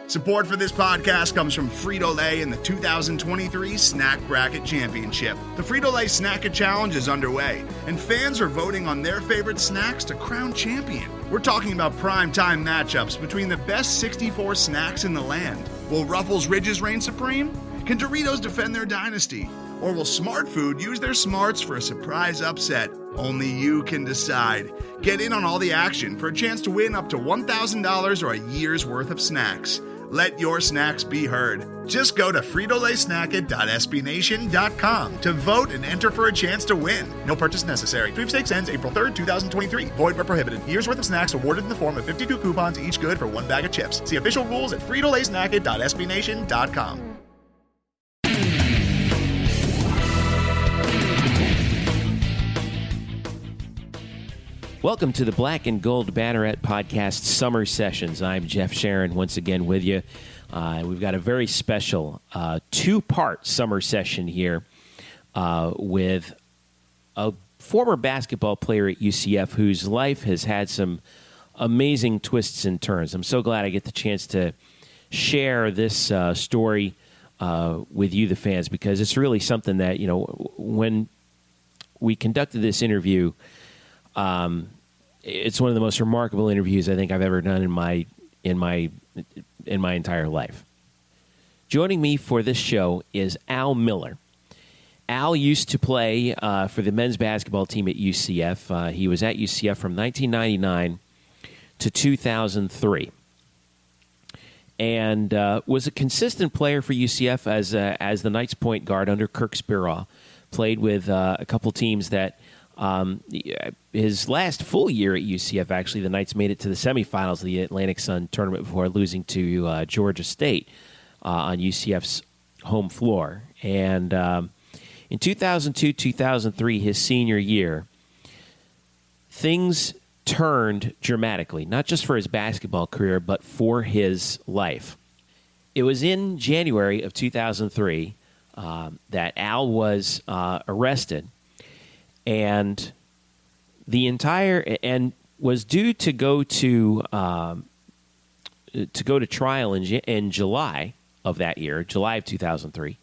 Support for this podcast comes from Frito-Lay in the 2023 Snack Bracket Championship. The Frito-Lay Snack It Challenge is underway, and fans are voting on their favorite snacks to crown champion. We're talking about prime-time matchups between the best 64 snacks in the land. Will Ruffles Ridges reign supreme? Can Doritos defend their dynasty? Or will Smart Food use their smarts for a surprise upset? Only you can decide. Get in on all the action for a chance to win up to $1,000 or a year's worth of snacks. Let your snacks be heard. Just go to fritolaysnacket.sbnation.com to vote and enter for a chance to win. No purchase necessary. Sweepstakes ends April 3rd, 2023. Void where prohibited. Year's worth of snacks awarded in the form of 52 coupons, each good for one bag of chips. See official rules at fritolaysnacket.sbnation.com. Welcome to the Black and Gold Banneret Podcast Summer Sessions. I'm Jeff Sharon once again with you. We've got a very special two-part summer session here with a former basketball player at UCF whose life has had some amazing twists and turns. I'm so glad I get the chance to share this story with you, the fans, because it's really something that, you know, when we conducted this interview, it's one of the most remarkable interviews I think I've ever done in my entire life. Joining me for this show is Al Miller. Al used to play for the men's basketball team at UCF. He was at UCF from 1999 to 2003, and was a consistent player for UCF as the Knights point guard under Kirk Speraw. Played with a couple teams that. His last full year at UCF, actually, the Knights made it to the semifinals of the Atlantic Sun tournament before losing to Georgia State on UCF's home floor. And in 2002-2003, his senior year, things turned dramatically, not just for his basketball career, but for his life. It was in January of 2003 that Al was arrested. And was due to go to trial in July of that year, July of 2003,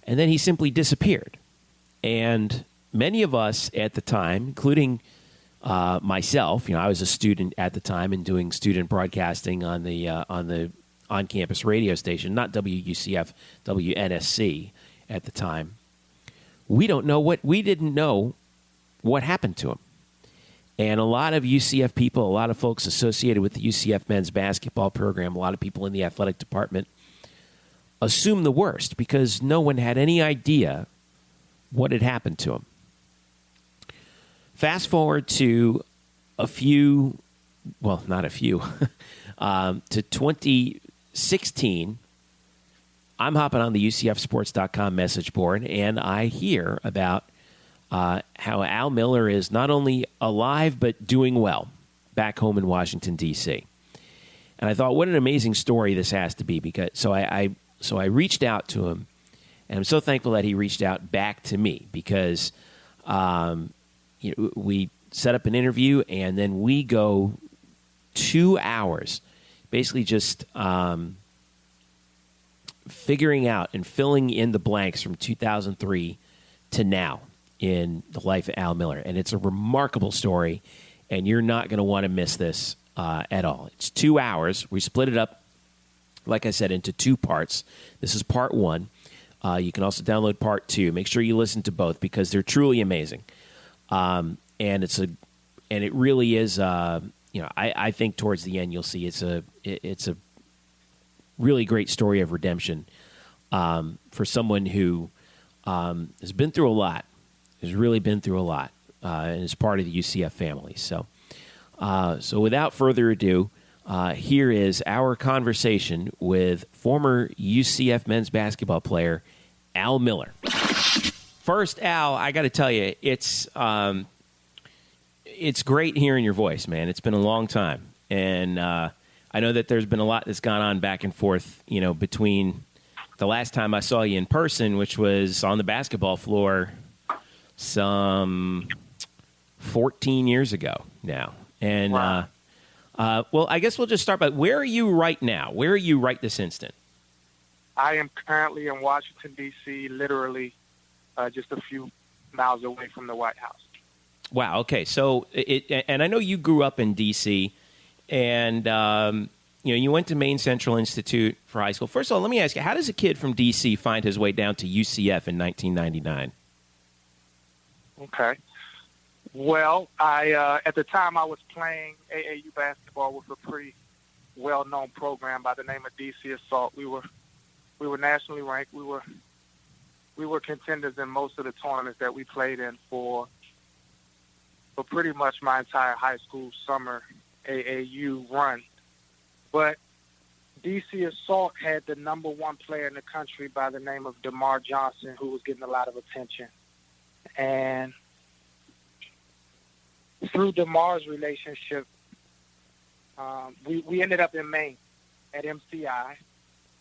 and then he simply disappeared. And many of us at the time, including myself, you know, I was a student at the time and doing student broadcasting on the on-campus radio station, not WUCF, WNSC at the time. We didn't know what happened to him. And a lot of UCF people, a lot of folks associated with the UCF men's basketball program, a lot of people in the athletic department assumed the worst because no one had any idea what had happened to him. Fast forward to to 2016, I'm hopping on the UCFsports.com message board, and I hear about how Al Miller is not only alive but doing well back home in Washington, D.C. And I thought, what an amazing story this has to be. So I reached out to him, and I'm so thankful that he reached out back to me because we set up an interview, and then we go 2 hours basically just figuring out and filling in the blanks from 2003 to now in the life of Al Miller. And it's a remarkable story, and you're not going to want to miss this at all. It's 2 hours. We split it up, like I said, into two parts. This is part one. You can also download part two. Make sure you listen to both because they're truly amazing. And it really is, I think towards the end you'll see it's a really great story of redemption for someone who has been through a lot, has really been through a lot, and is part of the UCF family. So without further ado, here is our conversation with former UCF men's basketball player Al Miller. First, Al, I got to tell you, it's great hearing your voice, man. It's been a long time, and I know that there's been a lot that's gone on back and forth, between the last time I saw you in person, which was on the basketball floor some 14 years ago now. And wow. Well, I guess we'll just start by where are you right now? Where are you right this instant? I am currently in Washington, D.C., literally just a few miles away from the White House. Wow. Okay. So, and I know you grew up in D.C., and you went to Maine Central Institute for high school. First of all, let me ask you, how does a kid from D.C. find his way down to UCF in 1999? Okay. Well, I at the time I was playing AAU basketball with a pretty well-known program by the name of DC Assault. We were nationally ranked. We were contenders in most of the tournaments that we played in for pretty much my entire high school summer AAU run. But DC Assault had the number one player in the country by the name of DeMar Johnson, who was getting a lot of attention. And through DeMar's relationship, we ended up in Maine at MCI,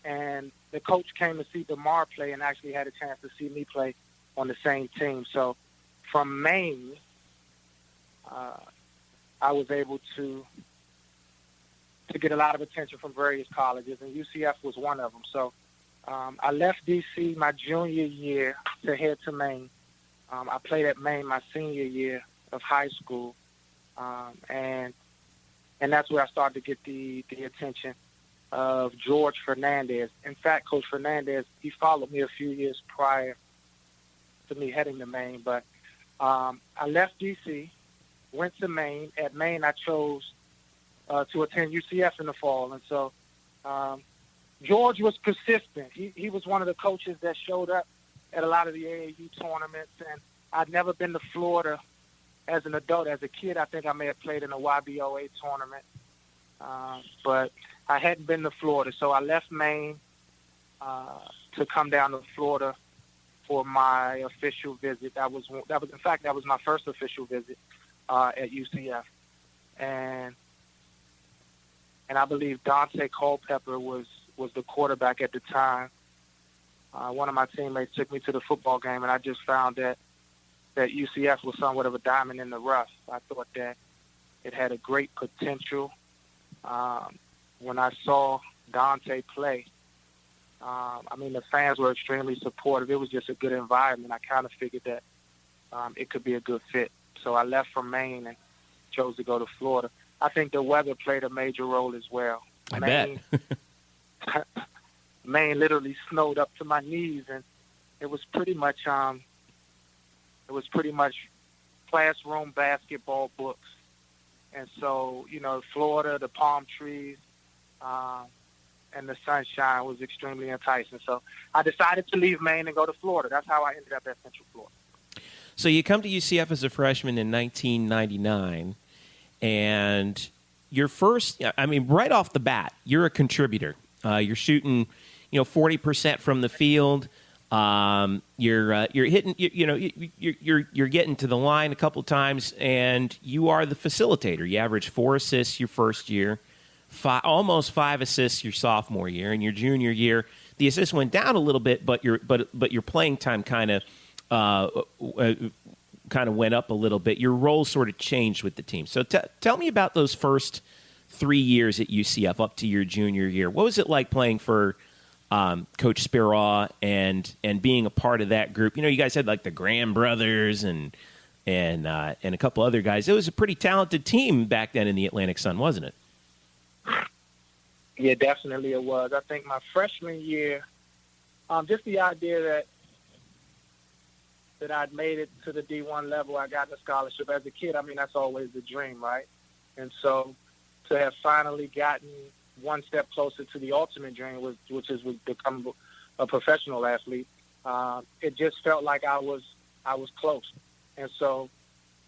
and the coach came to see DeMar play and actually had a chance to see me play on the same team. So from Maine, I was able to get a lot of attention from various colleges, and UCF was one of them. So I left D.C. my junior year to head to Maine. I played at Maine my senior year of high school, and that's where I started to get the attention of George Fernandez. In fact, Coach Fernandez, he followed me a few years prior to me heading to Maine. But I left D.C., went to Maine. At Maine, I chose to attend UCF in the fall. And so George was persistent. He was one of the coaches that showed up at a lot of the AAU tournaments. And I'd never been to Florida as an adult. As a kid, I think I may have played in a YBOA tournament. But I hadn't been to Florida. So I left Maine to come down to Florida for my official visit. That was my first official visit at UCF. And I believe Dante Culpepper was the quarterback at the time. One of my teammates took me to the football game, and I just found that UCF was somewhat of a diamond in the rough. I thought that it had a great potential. When I saw Dante play, the fans were extremely supportive. It was just a good environment. I kind of figured that it could be a good fit. So I left from Maine and chose to go to Florida. I think the weather played a major role as well. I bet. Maine literally snowed up to my knees, and it was pretty much classroom basketball books. And so, Florida, the palm trees, and the sunshine was extremely enticing. So I decided to leave Maine and go to Florida. That's how I ended up at Central Florida. So you come to UCF as a freshman in 1999, and your first, right off the bat, you're a contributor. You're shooting, 40% from the field. You're hitting, you're getting to the line a couple times, and you are the facilitator. You average 4 assists your first year, almost 5 assists your sophomore year, and your junior year the assists went down a little bit, but your playing time kind of went up a little bit. Your role sort of changed with the team. So tell me about those first 3 years at UCF up to your junior year. What was it like playing for Coach Spiraw and being a part of that group? You guys had like the Graham brothers and a couple other guys. It was a pretty talented team back then in the Atlantic Sun, wasn't it? Yeah, definitely it was. I think my freshman year, just the idea that I'd made it to the D1 level, I got a scholarship as a kid. That's always the dream, right? And so to have finally gotten one step closer to the ultimate dream, which is to become a professional athlete, it just felt like I was close. And so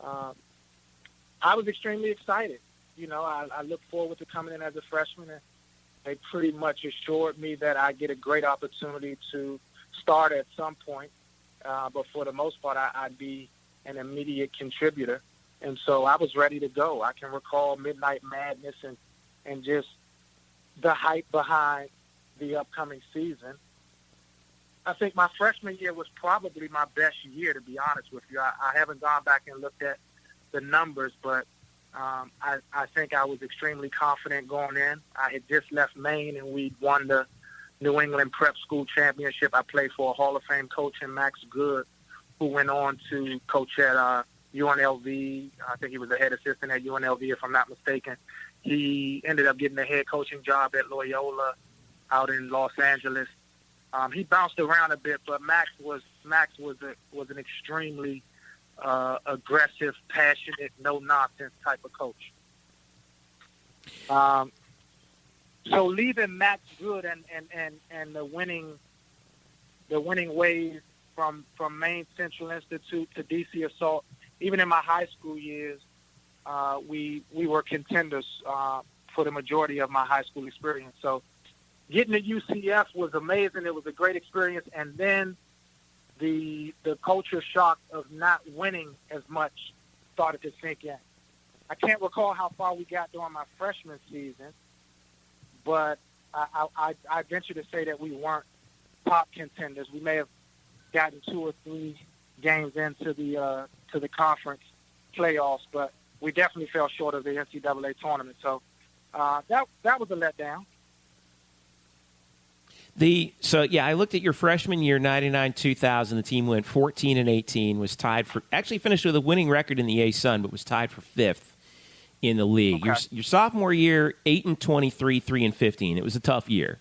I was extremely excited. I looked forward to coming in as a freshman, and they pretty much assured me that I get a great opportunity to start at some point. But for the most part, I'd be an immediate contributor. And so I was ready to go. I can recall Midnight Madness and just the hype behind the upcoming season. I think my freshman year was probably my best year, to be honest with you. I haven't gone back and looked at the numbers, but I think I was extremely confident going in. I had just left Maine, and we'd won the New England Prep School Championship. I played for a Hall of Fame coach in Max Good, who went on to coach at UNLV. I think he was the head assistant at UNLV, if I'm not mistaken. He ended up getting a head coaching job at Loyola out in Los Angeles. He bounced around a bit, but Max was an extremely aggressive, passionate, no nonsense type of coach. So leaving Max Good and the winning ways from Maine Central Institute to DC Assault, even in my high school years, we were contenders for the majority of my high school experience. So getting to UCF was amazing. It was a great experience. And then the culture shock of not winning as much started to sink in. I can't recall how far we got during my freshman season, but I venture to say that we weren't top contenders. We may have gotten 2 or 3 games into the conference playoffs, but we definitely fell short of the NCAA tournament. So that was a letdown. I looked at your freshman year, 99-2000. The team went 14-18, was tied for, actually finished with a winning record in the A-Sun, but was tied for 5th in the league. Okay. Your sophomore year, 8-23, 3-15. It was a tough year.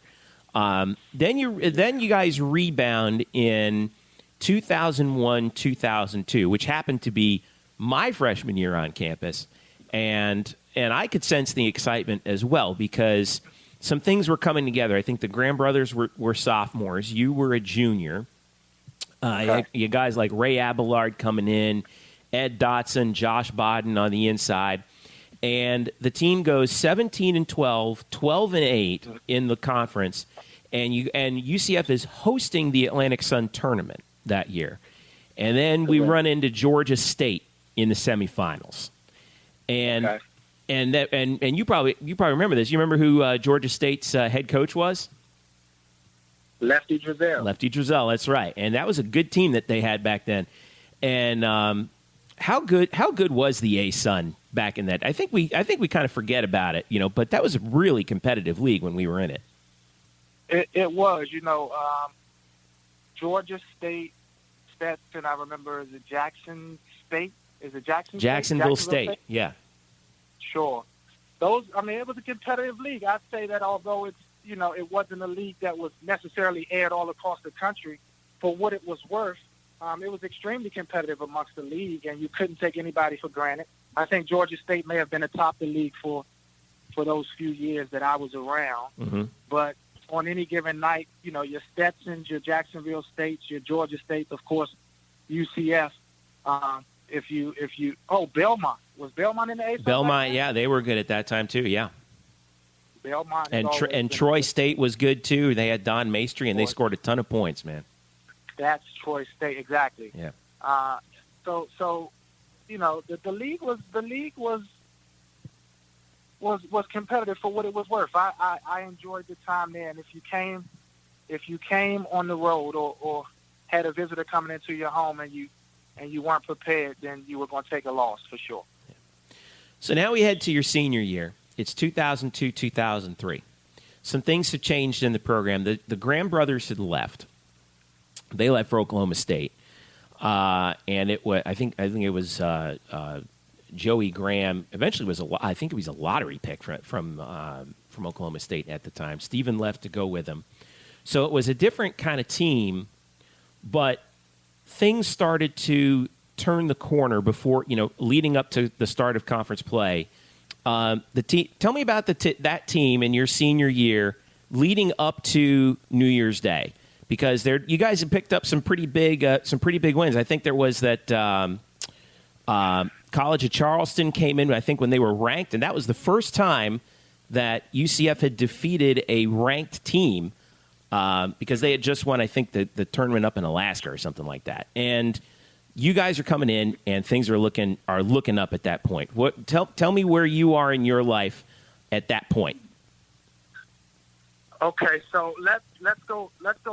Then you guys rebound in 2001-2002, which happened to be my freshman year on campus, and I could sense the excitement as well because some things were coming together. I think the Graham brothers were sophomores. You were a junior. You guys like Ray Abelard coming in, Ed Dotson, Josh Bodden on the inside. And the team goes 17-12, 12-8 in the conference. And UCF is hosting the Atlantic Sun tournament that year. And then we run into Georgia State in the semifinals. And you probably remember this. You remember who Georgia State's head coach was? Lefty Driesell. Lefty Driesell, that's right. And that was a good team that they had back then. And how good was the A-Sun back in that? I think we kind of forget about it, but that was a really competitive league when we were in it. It was, Georgia State, Stetson, I remember, is it Jackson State? Is it Jackson Jacksonville State? Yeah. Sure. It was a competitive league. I'd say that although it's, it wasn't a league that was necessarily aired all across the country, for what it was worth, it was extremely competitive amongst the league, and you couldn't take anybody for granted. I think Georgia State may have been atop the league for those few years that I was around. Mm-hmm. But on any given night, your Stetsons, your Jacksonville States, your Georgia States, of course, UCF. Belmont. Was Belmont in the A-Sun? Belmont, yeah, they were good at that time too, yeah. Belmont. And Troy State was good too. They had Don Maestri, and they scored a ton of points, man. That's Troy State, exactly. Yeah. The league was competitive for what it was worth. I enjoyed the time there, and if you came on the road or had a visitor coming into your home and you weren't prepared, then you were going to take a loss for sure. Yeah. So now we head to your senior year. It's 2002-2003. Some things have changed in the program. The Graham brothers had left. They left for Oklahoma State, and it was I think it was Joey Graham. Eventually, I think it was a lottery pick from Oklahoma State at the time. Stephen left to go with him, so it was a different kind of team, but things started to turn the corner before, leading up to the start of conference play. Tell me about that team in your senior year leading up to New Year's Day, because you guys have picked up some pretty big wins. I think there was that College of Charleston came in, I think, when they were ranked, and that was the first time that UCF had defeated a ranked team. Because they had just won, I think, the tournament up in Alaska or something like that. And you guys are coming in, and things are looking up at that point. Tell me where you are in your life at that point. Okay, so let's go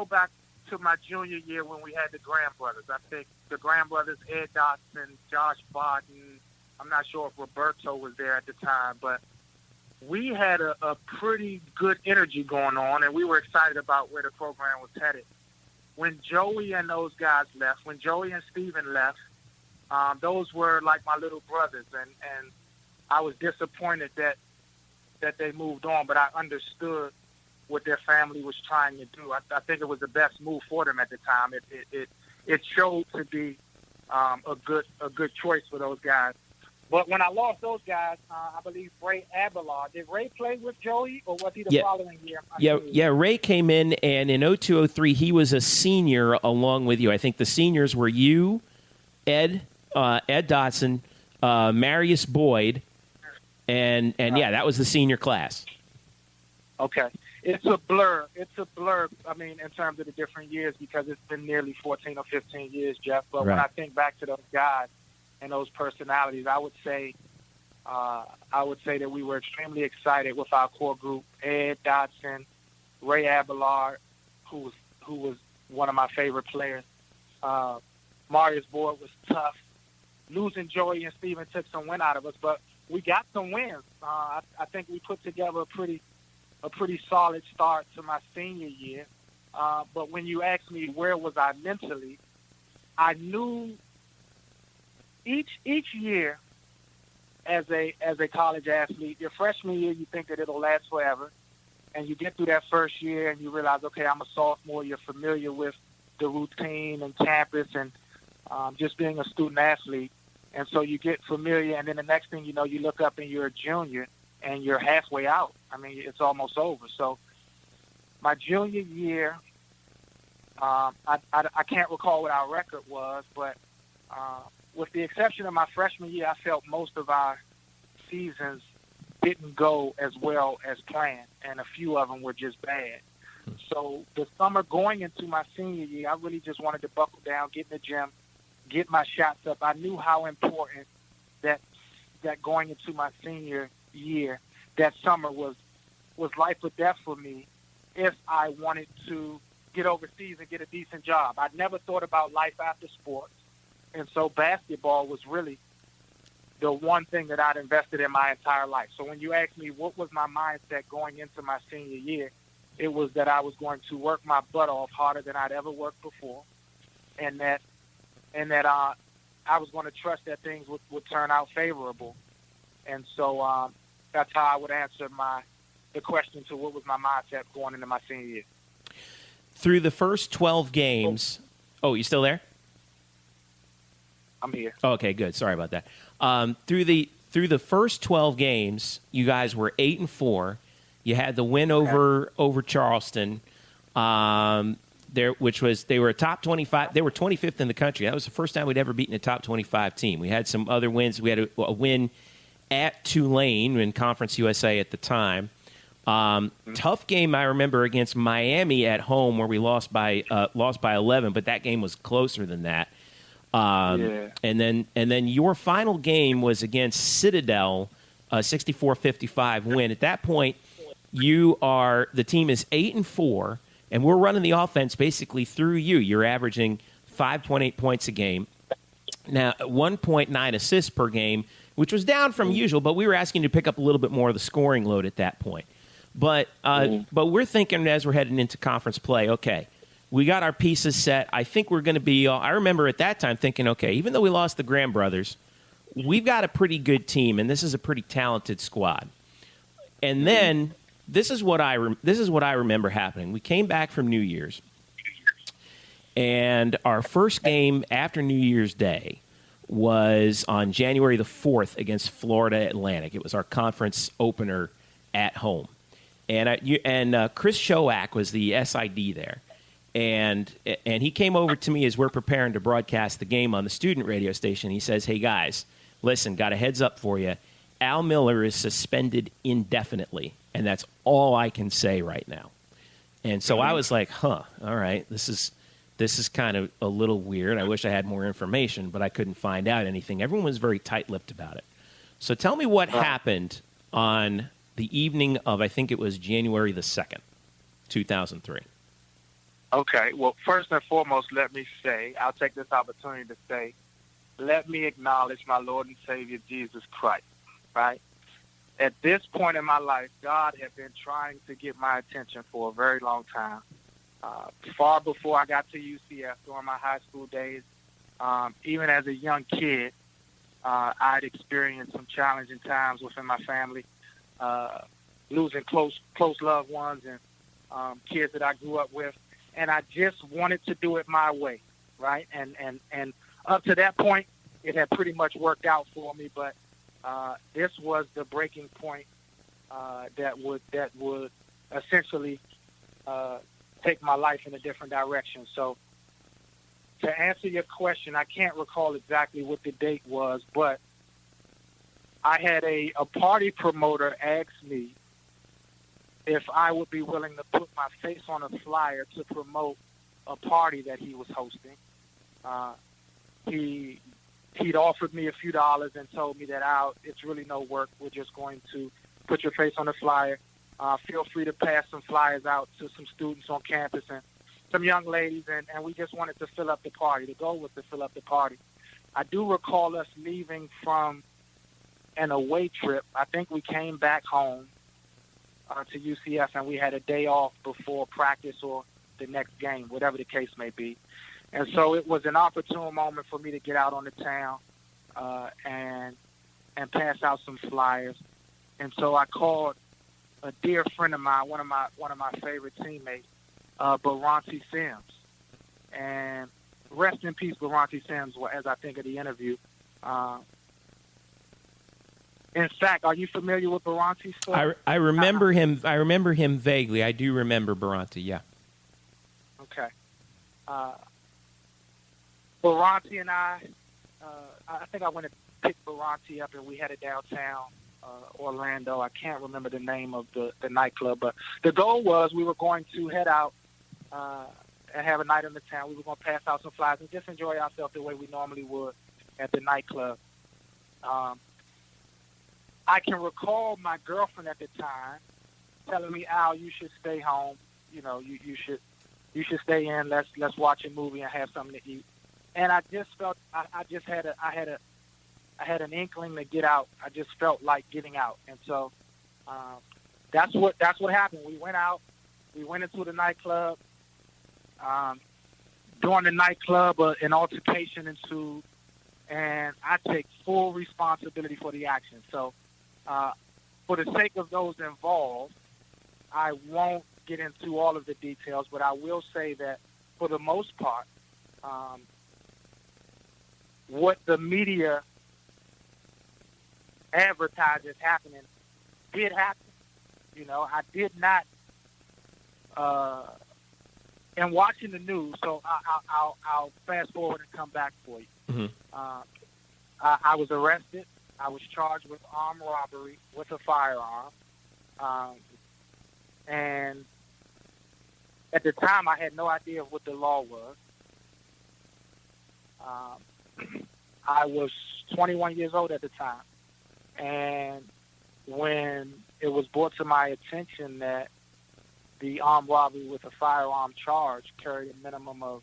back to my junior year when we had the Graham brothers. I think the Graham brothers, Ed Dotson, Josh Bodden, I'm not sure if Roberto was there at the time, but we had a pretty good energy going on, and we were excited about where the program was headed. When Joey and those guys left, when Joey and Steven left, those were like my little brothers, and I was disappointed that they moved on, but I understood what their family was trying to do. I think it was the best move for them at the time. It showed to be a good choice for those guys. But when I lost those guys, I believe Ray Abelard. Did Ray play with Joey, or was he the following year? Yeah. Ray came in, and in 02-03, he was a senior along with you. I think the seniors were you, Ed Dotson, Marius Boyd, and yeah, that was the senior class. Okay. It's a blur. I mean, in terms of the different years, because it's been nearly 14 or 15 years, Jeff. But when I think back to those guys and those personalities, I would say that we were extremely excited with our core group. Ed Dotson, Ray Abelard, who was one of my favorite players. Marius Boyd was tough. Losing Joey and Steven took some win out of us, but we got some wins. I think we put together a pretty solid start to my senior year. But when you ask me where was I mentally, I knew each year as a college athlete, your freshman year you think that it'll last forever, and you get through that first year and you realize, okay, I'm a sophomore. You're familiar with the routine and campus and just being a student athlete, and so you get familiar. And then the next thing you know, you look up and you're a junior and you're halfway out. I mean, it's almost over. So my junior year, I can't recall what our record was, but with the exception of my freshman year, I felt most of our seasons didn't go as well as planned, and a few of them were just bad. So the summer going into my senior year, I really just wanted to buckle down, get in the gym, get my shots up. I knew how important that going into my senior year, that summer was life or death for me if I wanted to get overseas and get a decent job. I'd never thought about life after sports. And so basketball was really the one thing that I'd invested in my entire life. So when you ask me what was my mindset going into my senior year, it was that I was going to work my butt off harder than I'd ever worked before, and that I was going to trust that things would turn out favorable. And so that's how I would answer the question to what was my mindset going into my senior year. Through the first 12 games, you still there? I'm here. Okay, good. Sorry about that. Through the first 12 games, you guys were 8-4. You had the win over Charleston, which was they were a top 25. They were 25th in the country. That was the first time we'd ever beaten a top 25 team. We had some other wins. We had a win at Tulane in Conference USA at the time. Tough game, I remember, against Miami at home where we lost by 11, but that game was closer than that. And then your final game was against Citadel, a 64-55 win. At that point, the team is 8-4, and we're running the offense basically through you. You're averaging 5.8 points a game. Now, 1.9 assists per game, which was down from usual, but we were asking you to pick up a little bit more of the scoring load at that point. But we're thinking as we're heading into conference play, okay, we got our pieces set. I think we're going to be – I remember at that time thinking, okay, even though we lost the Graham brothers, we've got a pretty good team, and this is a pretty talented squad. And then this is what I remember happening. We came back from New Year's, and our first game after New Year's Day was on January the 4th against Florida Atlantic. It was our conference opener at home. And Chris Shoak was the SID there. And he came over to me as we're preparing to broadcast the game on the student radio station. He says, hey, guys, listen, got a heads up for you. Al Miller is suspended indefinitely, and that's all I can say right now. And so I was like, all right, this is kind of a little weird. I wish I had more information, but I couldn't find out anything. Everyone was very tight-lipped about it. So tell me what happened on the evening of, I think it was January the 2nd, 2003. Okay. Well, first and foremost, let me say, I'll take this opportunity to say let me acknowledge my Lord and Savior, Jesus Christ, right? At this point in my life, God had been trying to get my attention for a very long time. Far before I got to UCF, during my high school days, even as a young kid, I'd experienced some challenging times within my family, losing close loved ones and kids that I grew up with, and I just wanted to do it my way, right? And up to that point, it had pretty much worked out for me, but this was the breaking point that would essentially take my life in a different direction. So to answer your question, I can't recall exactly what the date was, but I had a party promoter ask me if I would be willing to put my face on a flyer to promote a party that he was hosting. He'd offered me a few dollars and told me that it's really no work. We're just going to put your face on the flyer. Feel free to pass some flyers out to some students on campus and some young ladies, and we just wanted to fill up the party. The goal was to fill up the party. I do recall us leaving from an away trip. I think we came back home to UCF, and we had a day off before practice or the next game, whatever the case may be. And so it was an opportune moment for me to get out on the town and pass out some flyers. And so I called a dear friend of mine, one of my favorite teammates, Baranti Sims. And rest in peace, Baranti Sims, as I think of the interview. In fact, are you familiar with Baranti? I remember him. I remember him vaguely. I do remember Baranti. Yeah. Okay. Baranti and I think I went and picked Baranti up, and we headed downtown Orlando. I can't remember the name of the nightclub, but the goal was we were going to head out and have a night in the town. We were going to pass out some flyers and just enjoy ourselves the way we normally would at the nightclub. I can recall my girlfriend at the time telling me, "Al, you should stay home. You know, you should stay in. Let's watch a movie and have something to eat." And I just felt I had an inkling to get out. I just felt like getting out, and so that's what happened. We went out. We went into the nightclub. During the nightclub, an altercation ensued, and I take full responsibility for the action. So, for the sake of those involved, I won't get into all of the details, but I will say that for the most part, what the media advertises happening did happen. You know, I did not. And watching the news, so I'll fast forward and come back for you. Mm-hmm. I was arrested. I was charged with armed robbery with a firearm. And at the time, I had no idea what the law was. I was 21 years old at the time. And when it was brought to my attention that the armed robbery with a firearm charge carried a minimum of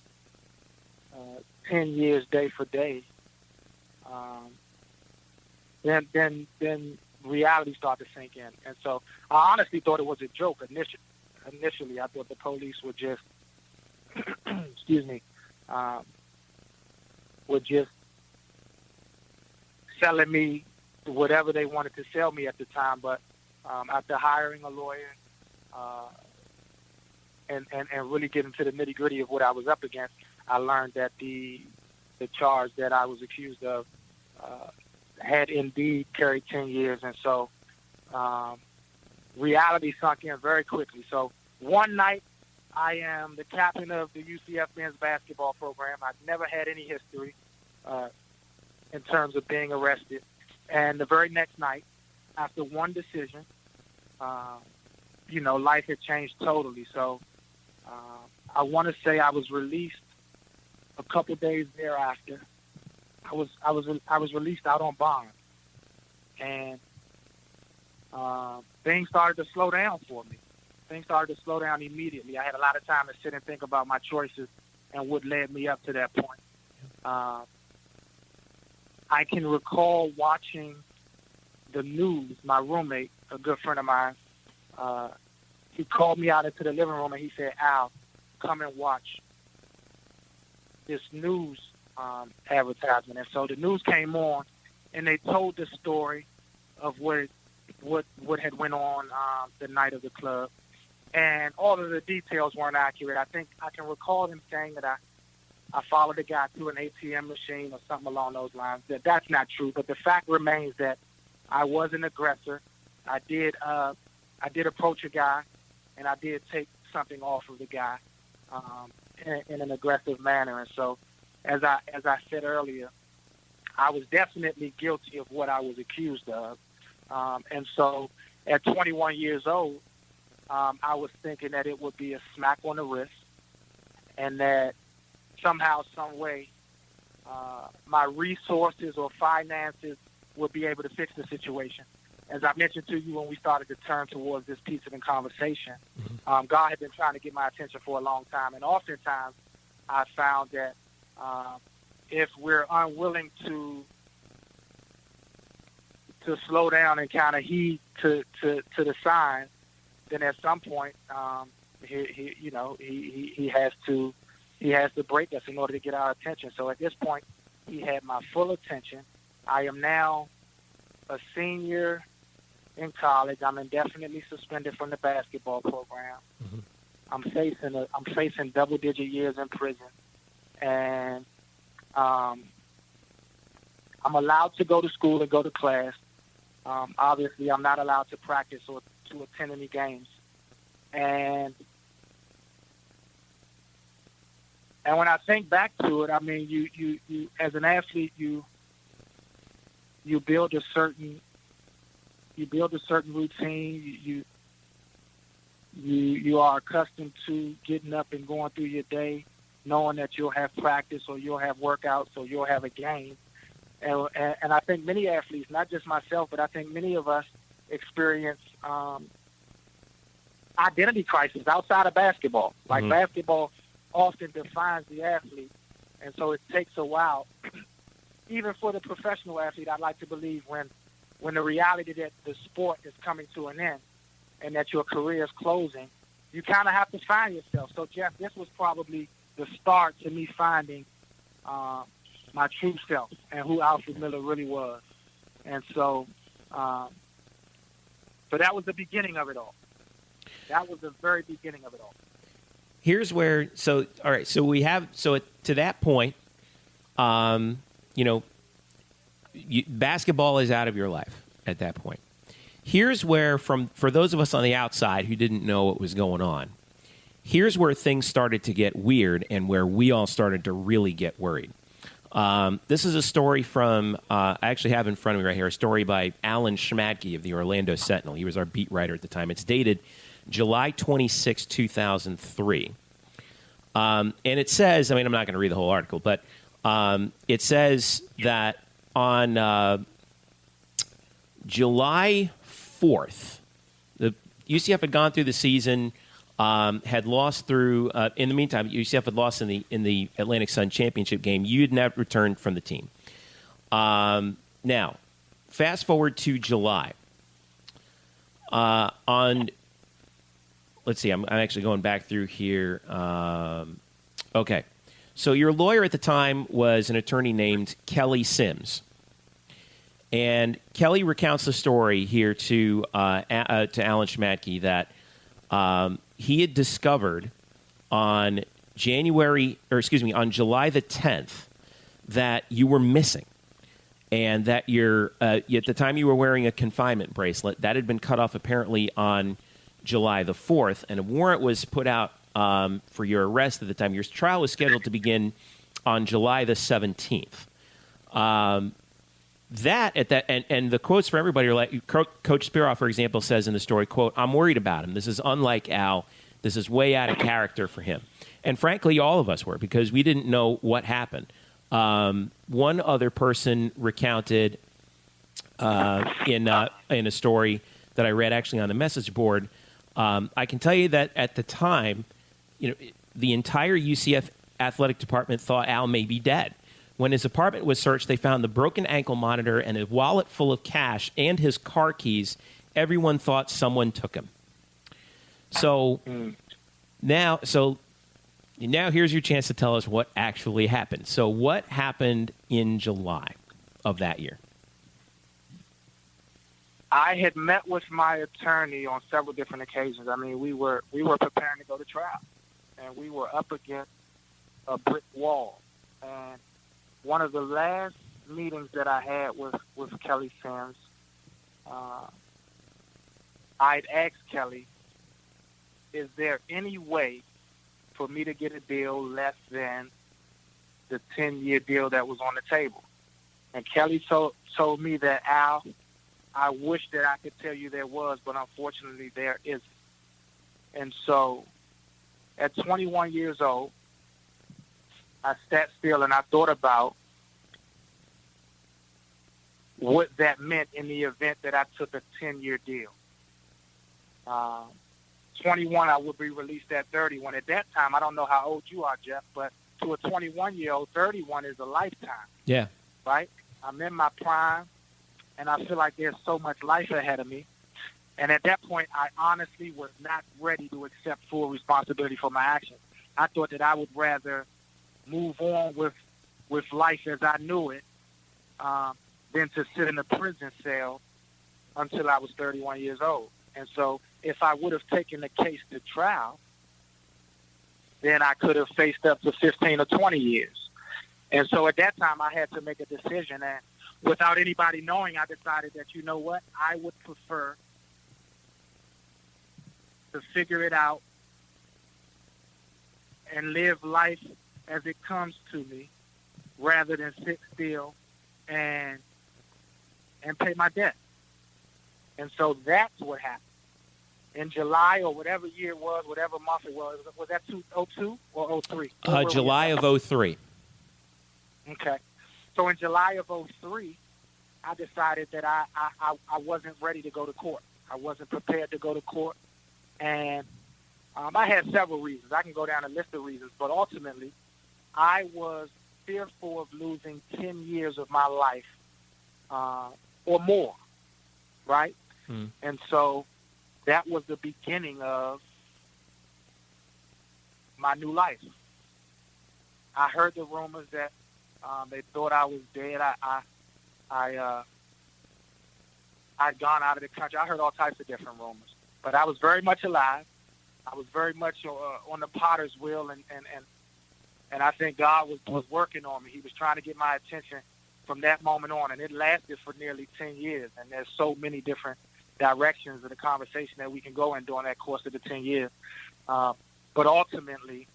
10 years day for day, then reality started to sink in. And so I honestly thought it was a joke initially. I thought the police would just, excuse me, were just selling me whatever they wanted to sell me at the time. But after hiring a lawyer and really getting to the nitty-gritty of what I was up against, I learned that the charge that I was accused of had indeed carried 10 years. And so reality sunk in very quickly. So one night, I am the captain of the UCF men's basketball program. I've never had any history in terms of being arrested. And the very next night, after one decision, life had changed totally. So I want to say I was released a couple days thereafter. I was released out on bond, and things started to slow down for me. Things started to slow down immediately. I had a lot of time to sit and think about my choices and what led me up to that point. I can recall watching the news. My roommate, a good friend of mine, he called me out into the living room and he said, "Al, come and watch this news advertisement." And so the news came on, and they told the story of what had went on the night of the club, and all of the details weren't accurate. I think I can recall them saying that I followed the guy through an ATM machine or something along those lines. That's not true, but the fact remains that I was an aggressor. I did approach a guy, and I did take something off of the guy in an aggressive manner. And so, as I said earlier, I was definitely guilty of what I was accused of. And so, at 21 years old, I was thinking that it would be a smack on the wrist, and that somehow, some way, my resources or finances would be able to fix the situation. As I mentioned to you when we started to turn towards this piece of the conversation, God had been trying to get my attention for a long time. And oftentimes I found that if we're unwilling to slow down and kind of heed to the signs, then at some point he has to break us in order to get our attention. So at this point, he had my full attention. I am now a senior in college. I'm indefinitely suspended from the basketball program. I'm facing double-digit years in prison, and I'm allowed to go to school and go to class. Obviously, I'm not allowed to practice or to attend any games. And when I think back to it, I mean, you as an athlete, you build a certain routine. You are accustomed to getting up and going through your day, knowing that you'll have practice or you'll have workouts or you'll have a game. And I think many athletes, not just myself, but I think many of us experience identity crisis outside of basketball. Like basketball often defines the athlete, and so it takes a while. Even for the professional athlete, I'd like to believe when the reality that the sport is coming to an end and that your career is closing, you kind of have to find yourself. So, Jeff, this was probably the start to me finding my true self and who Alfred Miller really was. And so that was the beginning of it all. That was the very beginning of it all. Here's where, to that point, basketball is out of your life at that point. Here's where, for those of us on the outside who didn't know what was going on, here's where things started to get weird and where we all started to really get worried. This is a story from, I actually have in front of me right here, a story by Alan Schmadtke of the Orlando Sentinel. He was our beat writer at the time. It's dated July 26, 2003. And it says, I mean, I'm not going to read the whole article, but it says that on July 4th, the UCF had gone through the season, had lost through. In the meantime, UCF had lost in the Atlantic Sun Championship game. You had not returned from the team. Now, fast forward to July. Let's see. I'm actually going back through here. Okay, so your lawyer at the time was an attorney named Kelly Sims. And Kelly recounts the story here to Alan Schmadtke that he had discovered on July the 10th that you were missing, and that at the time you were wearing a confinement bracelet that had been cut off apparently on July the 4th, and a warrant was put out for your arrest at the time. Your trial was scheduled to begin on July the 17th. And the quotes for everybody are like, Coach Spiroff, for example, says in the story, quote, "I'm worried about him. This is unlike Al. This is way out of character for him." And frankly, all of us were, because we didn't know what happened. One other person recounted in a story that I read actually on the message board. I can tell you that at the time, the entire UCF athletic department thought Al may be dead. When his apartment was searched, they found the broken ankle monitor and a wallet full of cash and his car keys. Everyone thought someone took him. So now here's your chance to tell us what actually happened. So what happened in July of that year? I had met with my attorney on several different occasions. I mean, we were preparing to go to trial, and we were up against a brick wall. And one of the last meetings that I had with Kelly Sims, I'd asked Kelly, is there any way for me to get a deal less than the 10-year deal that was on the table? And Kelly told me that, Al, I wish that I could tell you there was, but unfortunately there isn't. And so at 21 years old, I sat still and I thought about what that meant in the event that I took a 10-year deal. 21, I would be released at 31. At that time, I don't know how old you are, Jeff, but to a 21-year-old, 31 is a lifetime. Yeah. Right? I'm in my prime, and I feel like there's so much life ahead of me. And at that point, I honestly was not ready to accept full responsibility for my actions. I thought that I would rather move on with life as I knew it than to sit in a prison cell until I was 31 years old. And so if I would have taken the case to trial, then I could have faced up to 15 or 20 years. And so at that time, I had to make a decision. And without anybody knowing, I decided that, you know what, I would prefer to figure it out and live life as it comes to me rather than sit still and pay my debt. And so that's what happened. In July or whatever year it was, whatever month it was that 2002 or 03? July of 03. Okay. So in July of 03, I decided that I wasn't ready to go to court. I wasn't prepared to go to court. And I had several reasons. I can go down a list of reasons. But ultimately, I was fearful of losing 10 years of my life or more, right? And so that was the beginning of my new life. I heard the rumors that they thought I was dead. I'd gone out of the country. I heard all types of different rumors. But I was very much alive. I was very much on the potter's wheel, and I think God was working on me. He was trying to get my attention from that moment on, and it lasted for nearly 10 years. And there's so many different directions of the conversation that we can go in during that course of the 10 years. But ultimately,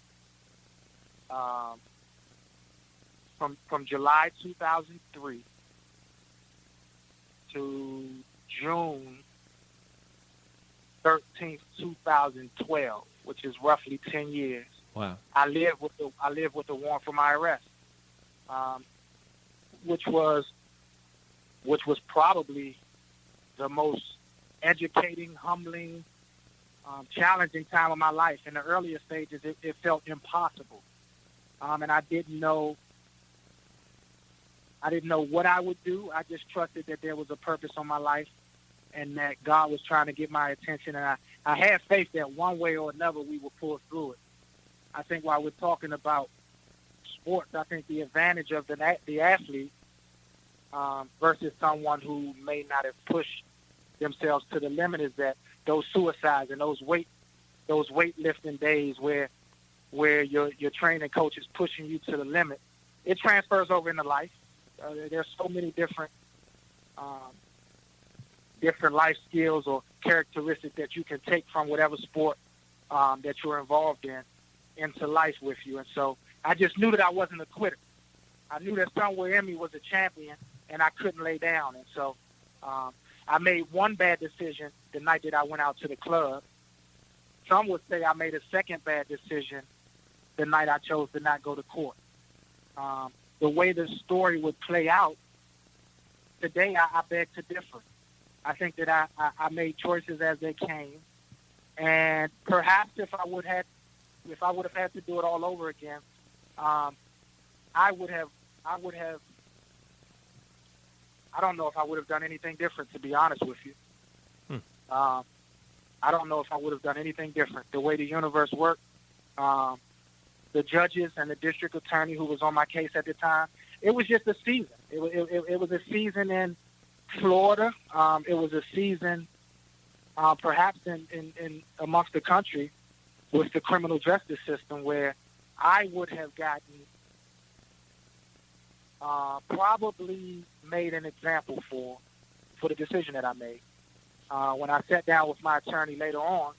from July 2003 to June 13th, 2012, which is roughly 10 years. Wow. I lived with the warrant for my arrest, which was probably the most educating, humbling, challenging time of my life. In the earlier stages, it felt impossible, and I didn't know what I would do. I just trusted that there was a purpose on my life, and that God was trying to get my attention. And I had faith that one way or another we would pull through it. I think while we're talking about sports, I think the advantage of the athlete versus someone who may not have pushed themselves to the limit is that those suicides and those weightlifting days where your training coach is pushing you to the limit, it transfers over into life. There's so many different life skills or characteristics that you can take from whatever sport that you're involved in into life with you. And so I just knew that I wasn't a quitter. I knew that somewhere in me was a champion, and I couldn't lay down. And so I made one bad decision the night that I went out to the club. Some would say I made a second bad decision the night I chose to not go to court. The way the story would play out, today I beg to differ. I think that I made choices as they came, and perhaps if I would have had to do it all over again, I would have I don't know if I would have done anything different, to be honest with you. I don't know if I would have done anything different. The way the universe worked, the judges and the district attorney who was on my case at the time, it was just a season. It was a season in Florida. It was a season perhaps in amongst the country with the criminal justice system where I would have gotten probably made an example for the decision that I made. When I sat down with my attorney later on,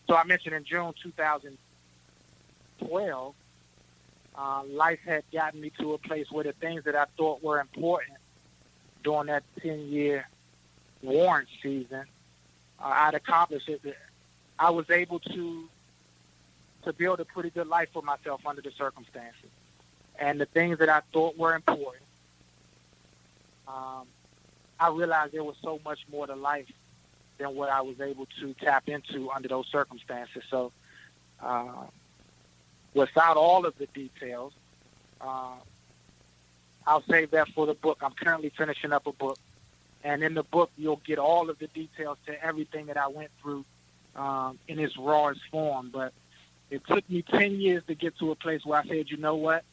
so I mentioned in June 2012, life had gotten me to a place where the things that I thought were important during that 10-year warrant season, I'd accomplished it. I was able to build a pretty good life for myself under the circumstances. And the things that I thought were important, I realized there was so much more to life than what I was able to tap into under those circumstances. So without all of the details, I'll save that for the book. I'm currently finishing up a book. And in the book, you'll get all of the details to everything that I went through in its rawest form. But it took me 10 years to get to a place where I said, you know what?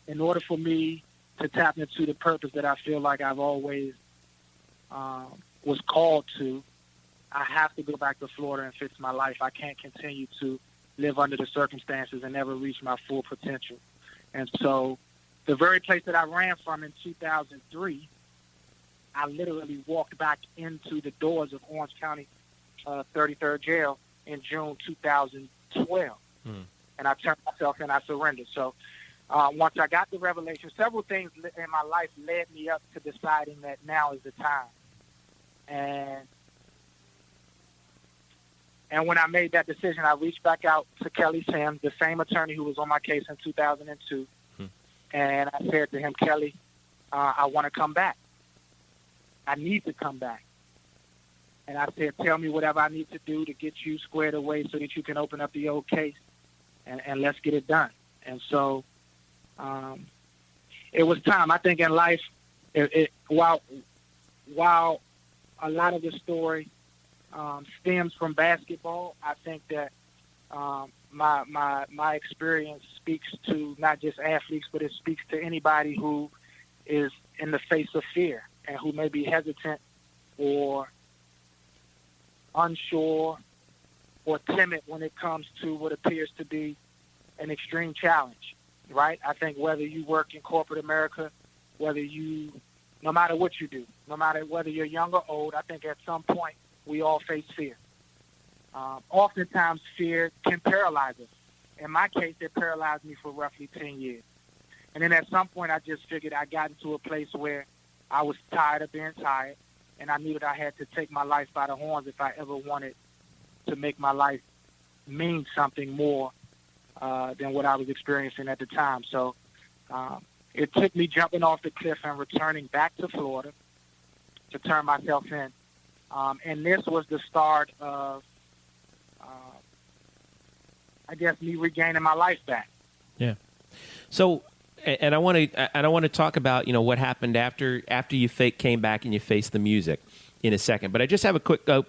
In order for me to tap into the purpose that I feel like I've always was called to, I have to go back to Florida and fix my life. I can't continue to live under the circumstances and never reach my full potential. And so the very place that I ran from in 2003, I literally walked back into the doors of Orange County 33rd Jail in June 2012. And I turned myself in, I surrendered. So once I got the revelation, several things in my life led me up to deciding that now is the time. And when I made that decision, I reached back out to Kelly Sims, the same attorney who was on my case in 2002. And I said to him, Kelly, I want to come back. I need to come back. And I said, tell me whatever I need to do to get you squared away so that you can open up the old case and let's get it done. And so it was time. I think in life, while a lot of the story stems from basketball, I think that my experience speaks to not just athletes, but it speaks to anybody who is in the face of fear and who may be hesitant or unsure or timid when it comes to what appears to be an extreme challenge, right? I think whether you work in corporate America, no matter what you do, no matter whether you're young or old, I think at some point we all face fear. Oftentimes fear can paralyze us. In my case, it paralyzed me for roughly 10 years. And then at some point I just figured I got into a place where I was tired of being tired, and I knew that I had to take my life by the horns if I ever wanted to make my life mean something more than what I was experiencing at the time. So it took me jumping off the cliff and returning back to Florida to turn myself in. And this was the start of, I guess, me regaining my life back. Yeah. So, and I want to talk about, what happened after you came back and you faced the music in a second. But I just have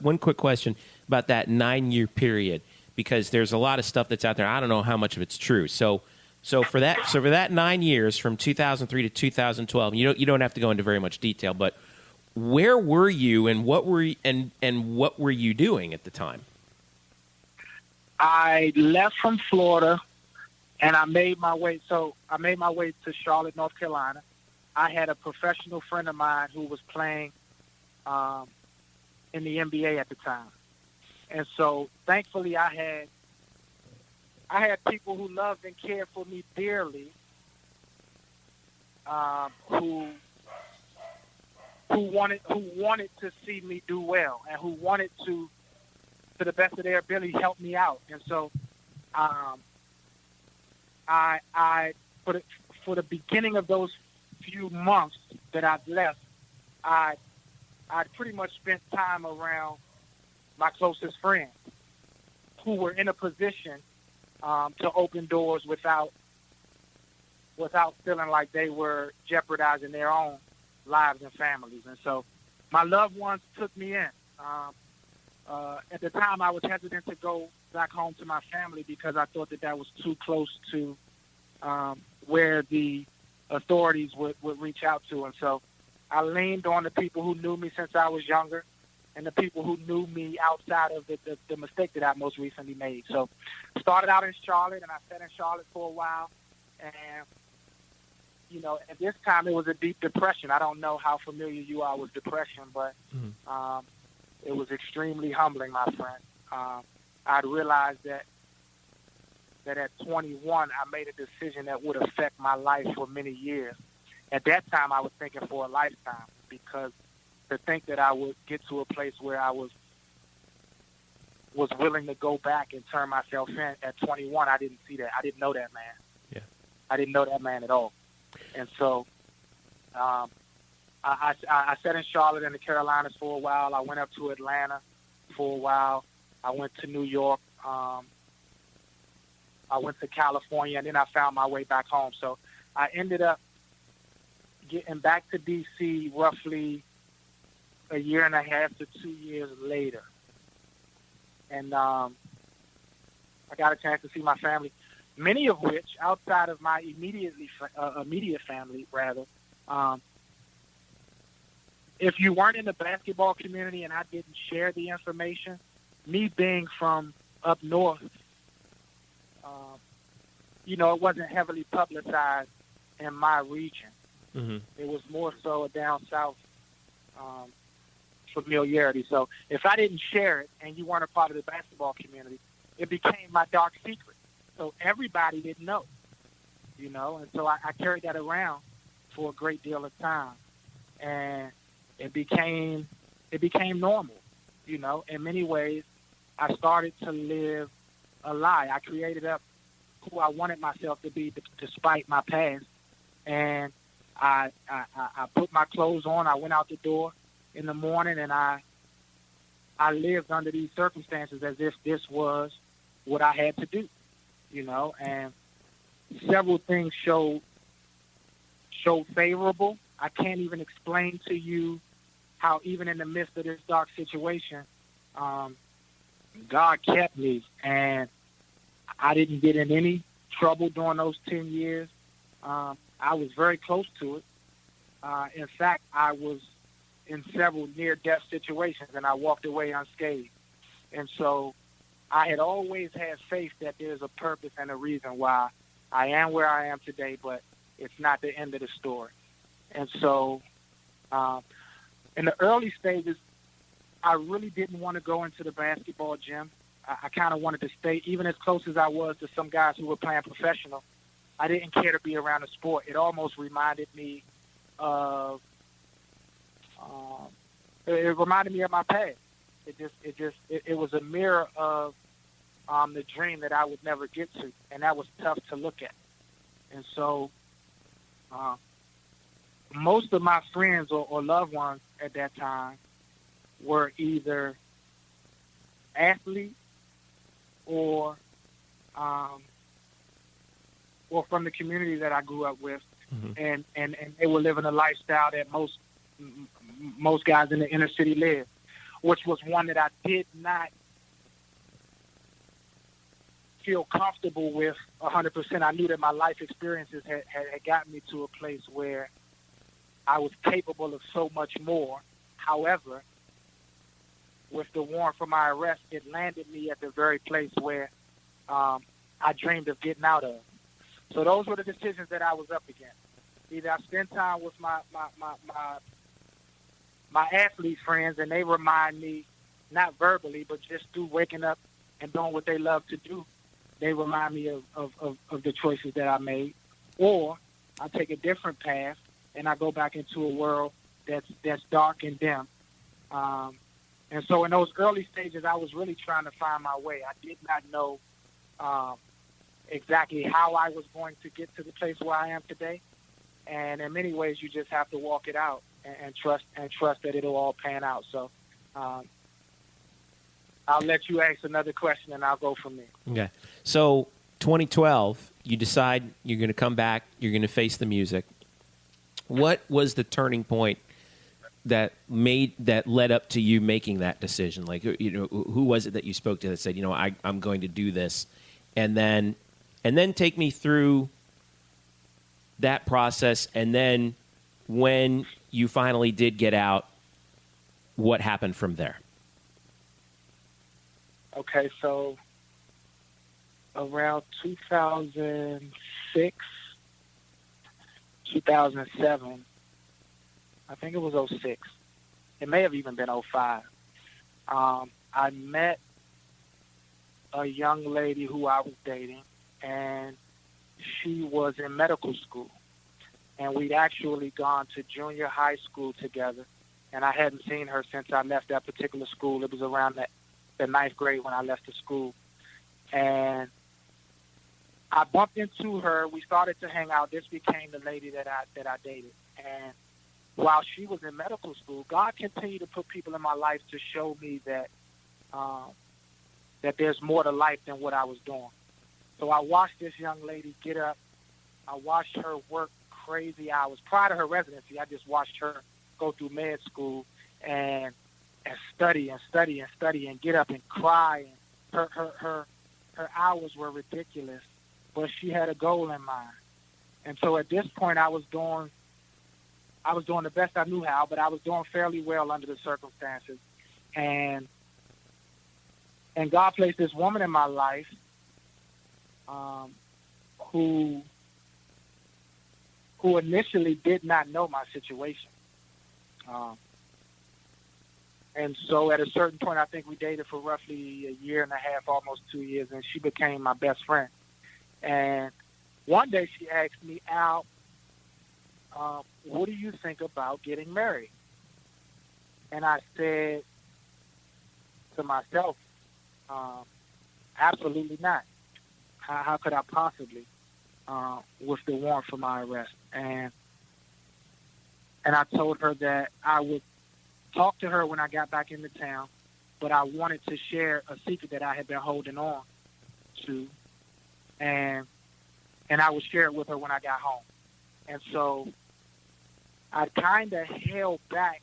one quick question about that 9-year period, because there's a lot of stuff that's out there. I don't know how much of it's true. So for that 9 years from 2003 to 2012, you don't have to go into very much detail, but where were you and what were you doing at the time? I left from Florida and I made my way to Charlotte, North Carolina. I had a professional friend of mine who was playing in the NBA at the time. And so thankfully I had people who loved and cared for me dearly, who wanted to see me do well and who wanted to the best of their ability, help me out. And so I for the beginning of those few months that I'd left, I pretty much spent time around my closest friends who were in a position to open doors without without feeling like they were jeopardizing their own lives and families. And so my loved ones took me in. At the time, I was hesitant to go back home to my family because I thought that was too close to where the authorities would reach out to. And so I leaned on the people who knew me since I was younger and the people who knew me outside of the mistake that I most recently made. So started out in Charlotte, and I sat in Charlotte for a while. And, you know, at this time it was a deep depression. I don't know how familiar you are with depression, but it was extremely humbling, my friend. I'd realized that at 21, I made a decision that would affect my life for many years. At that time, I was thinking for a lifetime, because to think that I would get to a place where I was willing to go back and turn myself in at 21, I didn't see that. I didn't know that man. Yeah. I didn't know that man at all. And so I sat in Charlotte in the Carolinas for a while. I went up to Atlanta for a while. I went to New York. I went to California, and then I found my way back home. So I ended up getting back to D.C. roughly a year and a half to 2 years later. And I got a chance to see my family, many of which, outside of my immediate family, rather, if you weren't in the basketball community and I didn't share the information, me being from up north, you know, it wasn't heavily publicized in my region. Mm-hmm. It was more so a down south familiarity. So if I didn't share it and you weren't a part of the basketball community, it became my dark secret. So everybody didn't know, you know, and so I carried that around for a great deal of time. And it became normal, you know. In many ways, I started to live a lie. I created up who I wanted myself to be despite my past. And I put my clothes on. I went out the door in the morning, and I lived under these circumstances as if this was what I had to do, you know. And several things showed favorable. I can't even explain to you how even in the midst of this dark situation, God kept me, and I didn't get in any trouble during those 10 years. I was very close to it. In fact, I was in several near-death situations, and I walked away unscathed. And so I had always had faith that there's a purpose and a reason why I am where I am today, but it's not the end of the story. And so in the early stages, I really didn't want to go into the basketball gym. I kind of wanted to stay, even as close as I was to some guys who were playing professional. I didn't care to be around the sport. It almost reminded me of it reminded me of my past. It was a mirror of the dream that I would never get to, and that was tough to look at. And so most of my friends or loved ones at that time were either athletes or from the community that I grew up with, mm-hmm. and they were living a lifestyle that most guys in the inner city live, which was one that I did not feel comfortable with 100%. I knew that my life experiences had gotten me to a place where I was capable of so much more. However, with the warrant for my arrest, it landed me at the very place where I dreamed of getting out of. So those were the decisions that I was up against. Either I spend time with my athlete friends, and they remind me, not verbally, but just through waking up and doing what they love to do, they remind me of the choices that I made. Or I take a different path and I go back into a world that's dark and dim. And so in those early stages, I was really trying to find my way. I did not know exactly how I was going to get to the place where I am today. And in many ways, you just have to walk it out and trust that it'll all pan out. So I'll let you ask another question, and I'll go from there. Okay. So 2012, you decide you're going to come back, you're going to face the music. What was the turning point that led up to you making that decision? Like, who was it that you spoke to that said, I'm going to do this, and then take me through that process, and then when you finally did get out, what happened from there? Okay, so around 2006, 2007, I think it was 06. It may have even been 05. I met a young lady who I was dating, and she was in medical school. And we'd actually gone to junior high school together, and I hadn't seen her since I left that particular school. It was around the ninth grade when I left the school. And I bumped into her. We started to hang out. This became the lady that I dated. And while she was in medical school, God continued to put people in my life to show me that there's more to life than what I was doing. So I watched this young lady get up. I watched her work crazy hours. Prior to her residency, I just watched her go through med school and study and get up and cry. And her hours were ridiculous, but she had a goal in mind. And so at this point, I was doing the best I knew how, but I was doing fairly well under the circumstances. And God placed this woman in my life who initially did not know my situation. And so at a certain point, I think we dated for roughly a year and a half, almost 2 years, and she became my best friend. And one day she asked me, Al, what do you think about getting married? And I said to myself, absolutely not. How could I possibly, with the warrant for my arrest? And I told her that I would talk to her when I got back into town, but I wanted to share a secret that I had been holding on to, and I would share it with her when I got home. And so I kind of held back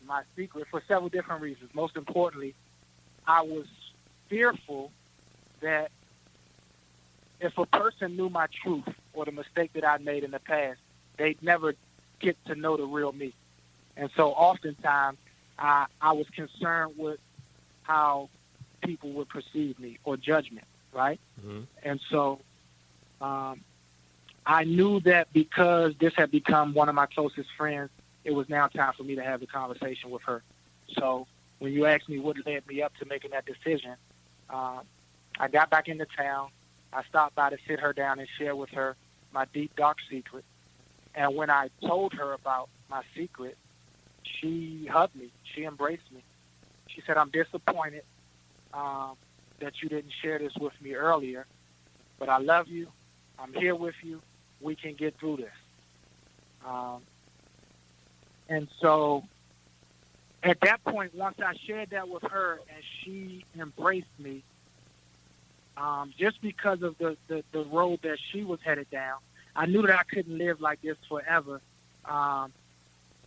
my secret for several different reasons. Most importantly, I was fearful that if a person knew my truth or the mistake that I made in the past, they'd never get to know the real me. And so oftentimes I was concerned with how people would perceive me or judge me, right? Mm-hmm. And so I knew that because this had become one of my closest friends, it was now time for me to have the conversation with her. So when you asked me what led me up to making that decision, I got back into town. I stopped by to sit her down and share with her my deep, dark secret. And when I told her about my secret, she hugged me. She embraced me. She said, I'm disappointed that you didn't share this with me earlier, but I love you. I'm here with you. We can get through this. And so at that point, once I shared that with her and she embraced me, just because of the road that she was headed down, I knew that I couldn't live like this forever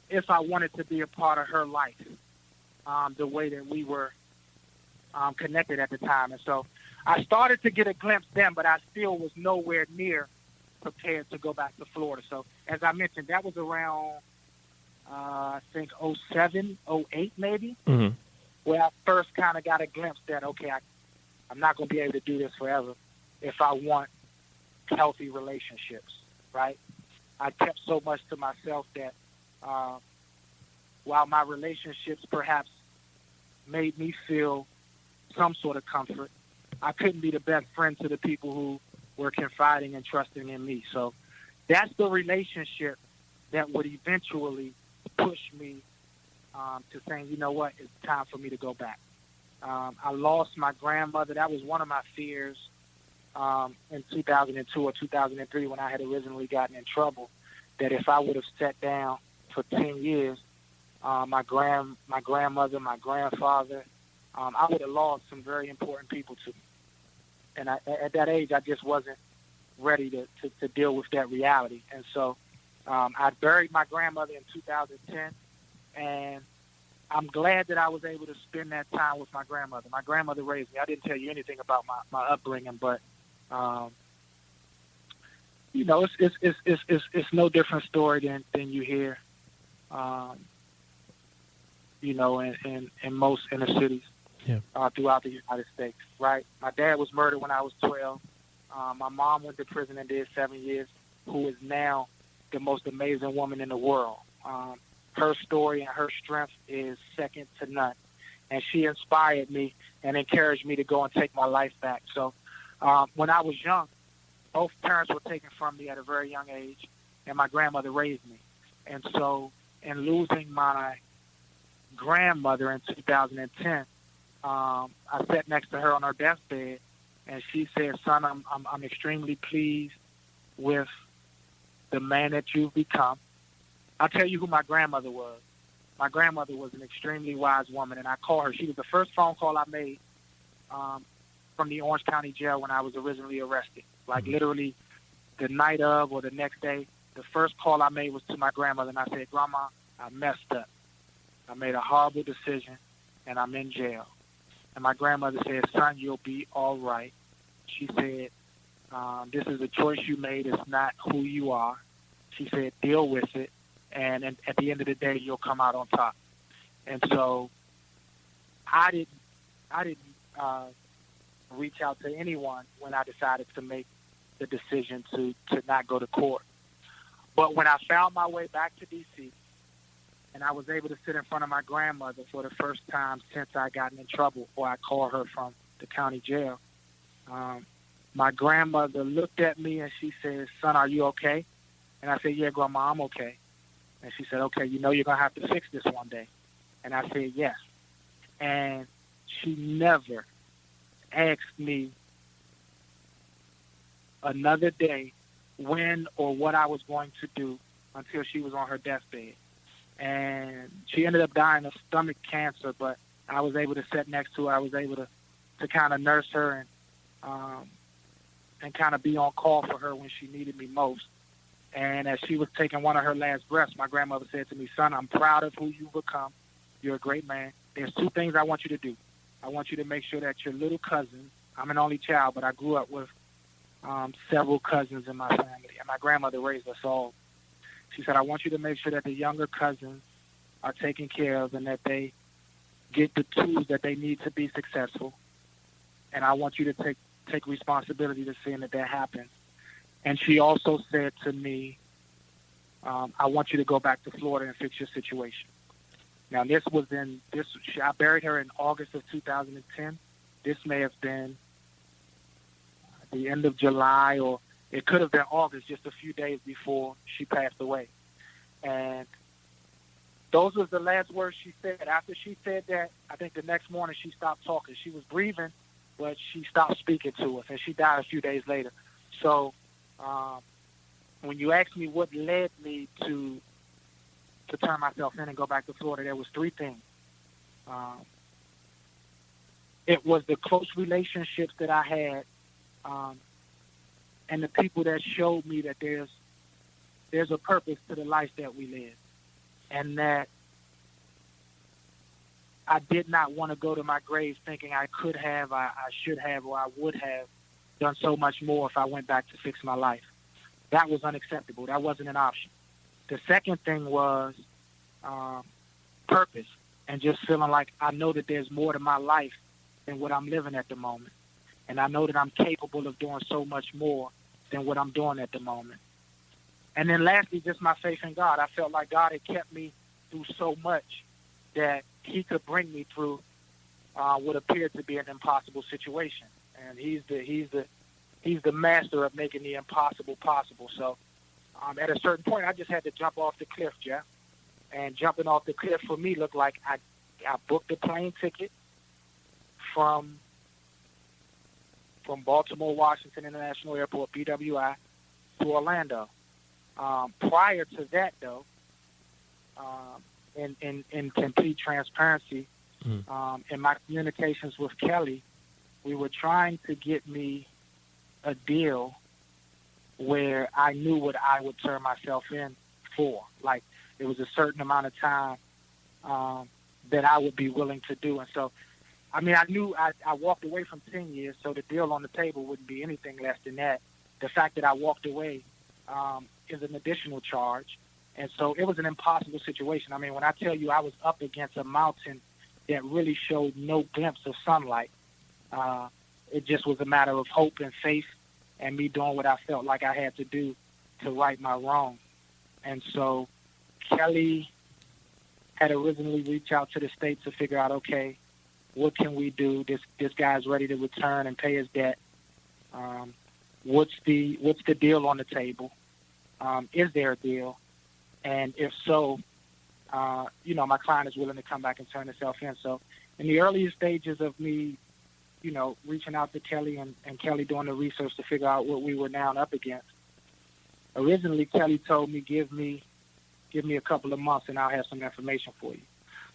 if I wanted to be a part of her life the way that we were connected at the time. And so I started to get a glimpse then, but I still was nowhere near prepared to go back to Florida. So as I mentioned, that was around, I think, 07, 08 maybe, mm-hmm. where I first kind of got a glimpse that, okay, I'm not going to be able to do this forever if I want healthy relationships, right? I kept so much to myself that while my relationships perhaps made me feel some sort of comfort, I couldn't be the best friend to the people who were confiding and trusting in me. So that's the relationship that would eventually push me to saying, you know what, it's time for me to go back. I lost my grandmother. That was one of my fears in 2002 or 2003 when I had originally gotten in trouble, that if I would have sat down for 10 years, my grandmother, my grandfather, I would have lost some very important people to me. And at that age, I just wasn't ready to deal with that reality. And so I buried my grandmother in 2010, and I'm glad that I was able to spend that time with my grandmother. My grandmother raised me. I didn't tell you anything about my upbringing, but you know, it's no different story than you hear, you know, in most inner cities throughout the United States. Right? My dad was murdered when I was 12. My mom went to prison and did 7 years. Who is now the most amazing woman in the world. Her story and her strength is second to none. And she inspired me and encouraged me to go and take my life back. So when I was young, both parents were taken from me at a very young age, and my grandmother raised me. And so in losing my grandmother in 2010, I sat next to her on her deathbed, and she said, "Son, I'm extremely pleased with the man that you've become." I'll tell you who my grandmother was. My grandmother was an extremely wise woman, and I call her. She was the first phone call I made from the Orange County Jail when I was originally arrested. Like literally the night of or the next day, the first call I made was to my grandmother, and I said, "Grandma, I messed up. I made a horrible decision, and I'm in jail." And my grandmother said, "Son, you'll be all right." She said, "This is a choice you made. It's not who you are." She said, "Deal with it. And at the end of the day, you'll come out on top." And so I didn't reach out to anyone when I decided to make the decision to not go to court. But when I found my way back to D.C., and I was able to sit in front of my grandmother for the first time since I gotten in trouble, or I called her from the county jail, my grandmother looked at me and she said, "Son, are you okay?" And I said, "Yeah, Grandma, I'm okay." And she said, "Okay, you know you're going to have to fix this one day." And I said, "Yes." And she never asked me another day when or what I was going to do until she was on her deathbed. And she ended up dying of stomach cancer, but I was able to sit next to her. I was able to kind of nurse her and kind of be on call for her when she needed me most. And as she was taking one of her last breaths, my grandmother said to me, "Son, I'm proud of who you've become. You're a great man. There's two things I want you to do. I want you to make sure that your little cousins," I'm an only child, but I grew up with several cousins in my family, and my grandmother raised us all. She said, "I want you to make sure that the younger cousins are taken care of and that they get the tools that they need to be successful. And I want you to take responsibility to seeing that happens." And she also said to me, "I want you to go back to Florida and fix your situation." Now, I buried her in August of 2010. This may have been the end of July, or it could have been August, just a few days before she passed away. And those was the last words she said. After she said that, I think the next morning she stopped talking. She was breathing, but she stopped speaking to us, and she died a few days later. So when you ask me what led me to turn myself in and go back to Florida, there was three things. It was the close relationships that I had, and the people that showed me that there's a purpose to the life that we live, and that I did not want to go to my grave thinking I could have, I should have, or I would have done so much more if I went back to fix my life. That was unacceptable. That wasn't an option. The second thing was purpose, and just feeling like I know that there's more to my life than what I'm living at the moment. And I know that I'm capable of doing so much more than what I'm doing at the moment. And then lastly, just my faith in God. I felt like God had kept me through so much that he could bring me through what appeared to be an impossible situation. And he's the master of making the impossible possible. So at a certain point, I just had to jump off the cliff, Jeff. And jumping off the cliff for me looked like I booked a plane ticket from Baltimore, Washington International Airport, BWI, to Orlando. Prior to that, though, in complete transparency, in my communications with Kelly, we were trying to get me a deal where I knew what I would turn myself in for. Like, it was a certain amount of time that I would be willing to do. And so, I mean, I knew I walked away from 10 years, so the deal on the table wouldn't be anything less than that. The fact that I walked away is an additional charge. And so it was an impossible situation. I mean, when I tell you I was up against a mountain that really showed no glimpse of sunlight, it just was a matter of hope and faith and me doing what I felt like I had to do to right my wrong. And so Kelly had originally reached out to the state to figure out, okay, what can we do? This guy's ready to return and pay his debt. What's the deal on the table? Is there a deal? And if so, my client is willing to come back and turn himself in. So in the earliest stages of me, reaching out to Kelly and Kelly doing the research to figure out what we were now up against, originally Kelly told me, give me a couple of months and I'll have some information for you.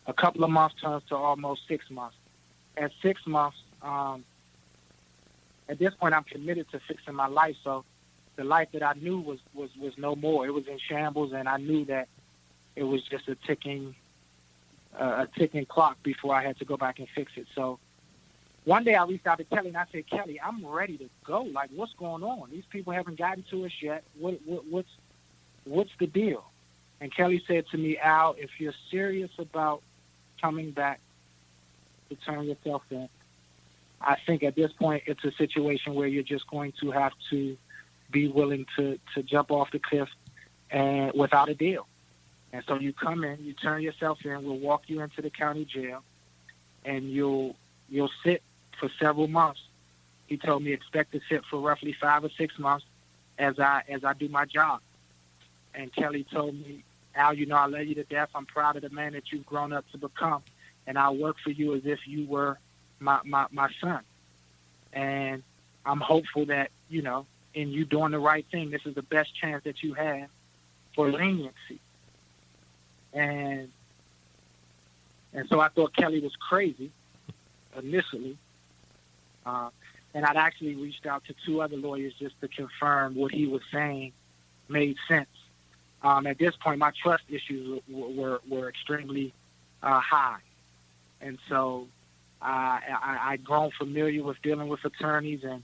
A couple of months turns to almost 6 months. At 6 months, at this point, I'm committed to fixing my life. So the life that I knew was no more. It was in shambles, and I knew that it was just a ticking clock before I had to go back and fix it. So one day I reached out to Kelly and I said, Kelly, I'm ready to go. Like, what's going on? These people haven't gotten to us yet. What's the deal? And Kelly said to me, Al, if you're serious about coming back to turn yourself in, I think at this point it's a situation where you're just going to have to be willing to jump off the cliff and without a deal. And so you come in, you turn yourself in, we'll walk you into the county jail, and you'll sit for several months. He told me expect to sit for roughly 5 or 6 months as I do my job. And Kelly told me, Al, I love you to death. I'm proud of the man that you've grown up to become, and I'll work for you as if you were my son. And I'm hopeful that, in you doing the right thing, this is the best chance that you have for leniency. And so I thought Kelly was crazy initially. And I'd actually reached out to 2 other lawyers just to confirm what he was saying made sense. At this point, my trust issues were extremely high. And so I'd grown familiar with dealing with attorneys and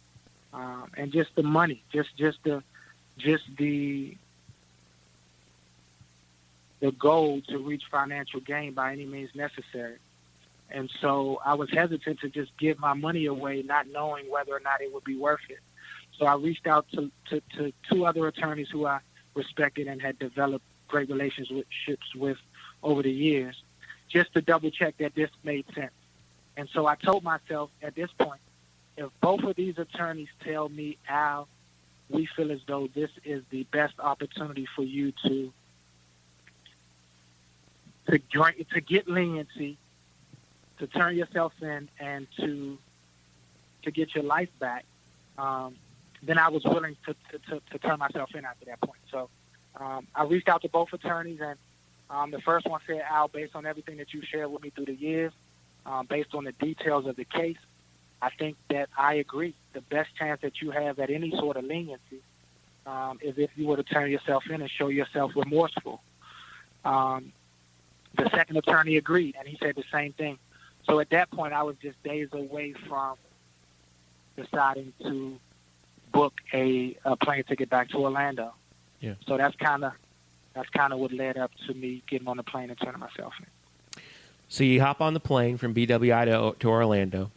just the money, just the goal to reach financial gain by any means necessary. And so I was hesitant to just give my money away, not knowing whether or not it would be worth it. So I reached out to 2 other attorneys who I respected and had developed great relationships with over the years, just to double check that this made sense. And so I told myself at this point, if both of these attorneys tell me, Al, we feel as though this is the best opportunity for you to get leniency, to turn yourself in, and to get your life back, then I was willing to turn myself in after that point. So I reached out to both attorneys, and the first one said, Al, based on everything that you shared with me through the years, based on the details of the case, I think that I agree. The best chance that you have at any sort of leniency is if you were to turn yourself in and show yourself remorseful. The second attorney agreed, and he said the same thing. So at that point, I was just days away from deciding to book a plane ticket back to Orlando. Yeah. So that's kind of what led up to me getting on the plane and turning myself in. So you hop on the plane from BWI to Orlando.